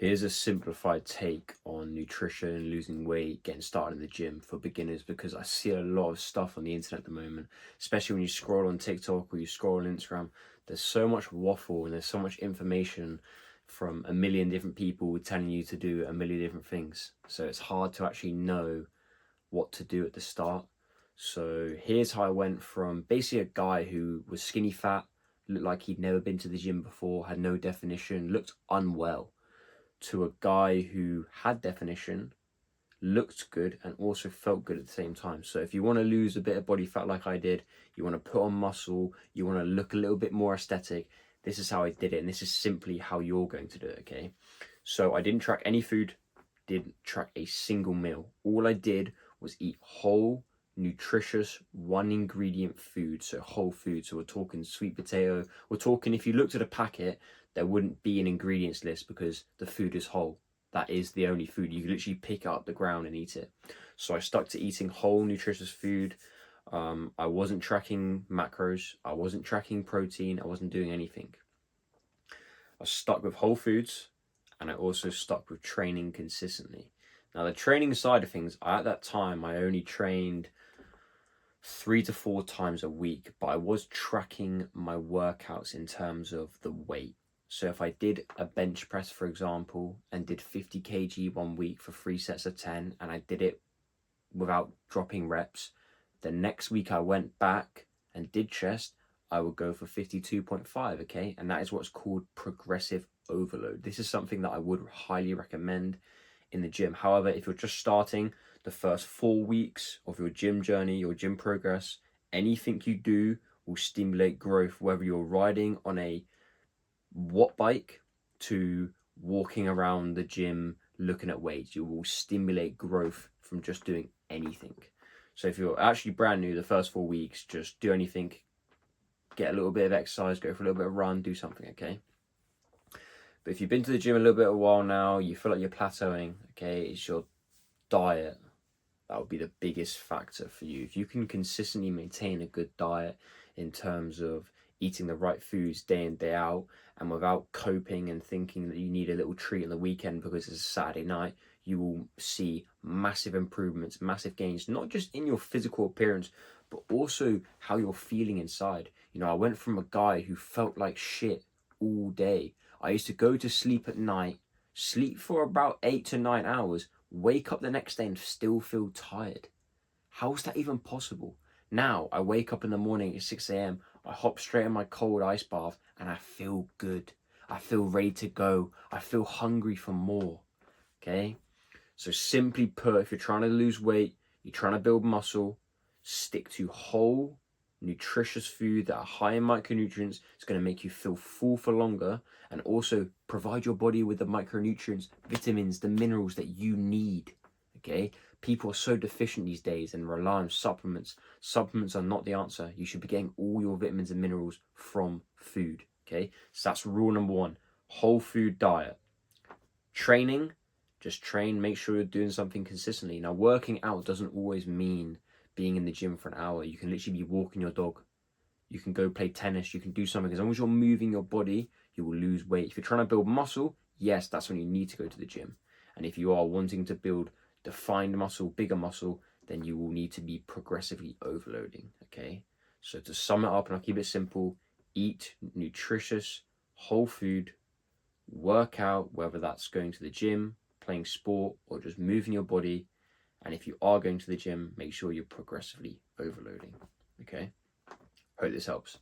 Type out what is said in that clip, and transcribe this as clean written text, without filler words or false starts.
Here's a simplified take on nutrition, losing weight, getting started in the gym for beginners, because I see a lot of stuff on the internet at the moment, especially when you scroll on TikTok or you scroll on Instagram. There's so much waffle and there's so much information from a million different people telling you to do a million different things. So it's hard to actually know what to do at the start. So here's how I went from basically a guy who was skinny fat, looked like he'd never been to the gym before, had no definition, looked unwell, to a guy who had definition, looked good, and also felt good at the same time. So if you want to lose a bit of body fat like I did, you want to put on muscle, you want to look a little bit more aesthetic, this is how I did it, and this is simply how you're going to do it, okay? So I didn't track any food, didn't track a single meal. All I did was eat whole, nutritious, one ingredient food, so whole food. So we're talking sweet potato, we're talking, if you looked at a packet, there wouldn't be an ingredients list because the food is whole. That is the only food. You can literally pick it up the ground and eat it. So I stuck to eating whole, nutritious food. I wasn't tracking macros. I wasn't tracking protein. I wasn't doing anything. I stuck with whole foods, and I also stuck with training consistently. Now, the training side of things, at that time, I only trained 3 to 4 times a week, but I was tracking my workouts in terms of the weight. So if I did a bench press, for example, and did 50 kg one week for 3 sets of 10, and I did it without dropping reps, the next week I went back and did chest, I would go for 52.5, okay? And that is what's called progressive overload. This is something that I would highly recommend in the gym. However, if you're just starting, the first 4 weeks of your gym journey, your gym progress, anything you do will stimulate growth, whether you're riding on a watt bike to walking around the gym looking at weights. You will stimulate growth from just doing anything. So if you're actually brand new, the first 4 weeks, just do anything, get a little bit of exercise, go for a little bit of run, do something, okay? But if you've been to the gym a little bit of a while now, you feel like you're plateauing, okay, it's your diet. That would be the biggest factor for you. If you can consistently maintain a good diet in terms of eating the right foods day in, day out, and without coping and thinking that you need a little treat on the weekend because it's a Saturday night, you will see massive improvements, massive gains, not just in your physical appearance, but also how you're feeling inside. You know, I went from a guy who felt like shit all day. I used to go to sleep at night, sleep for about 8 to 9 hours, wake up the next day and still feel tired. How's that even possible? Now I wake up in the morning at 6 a.m, I hop straight in my cold ice bath and I feel good. I feel ready to go. I feel hungry for more, okay? So simply put, if you're trying to lose weight, you're trying to build muscle, stick to whole, nutritious food that are high in micronutrients. It's going to make you feel full for longer, and also provide your body with the micronutrients, vitamins, the minerals that you need, okay? People are so deficient these days and rely on supplements. Supplements are not the answer. You should be getting all your vitamins and minerals from food, okay? So that's rule number 1, whole food diet. Training, just train, make sure you're doing something consistently. Now, working out doesn't always mean being in the gym for an hour. You can literally be walking your dog. You can go play tennis. You can do something. As long as you're moving your body, you will lose weight. If you're trying to build muscle, yes, that's when you need to go to the gym. And if you are wanting to build defined muscle, bigger muscle, then you will need to be progressively overloading, okay? So to sum it up, and I'll keep it simple, eat nutritious, whole food, work out, whether that's going to the gym, playing sport, or just moving your body. And if you are going to the gym, make sure you're progressively overloading, okay? Hope this helps.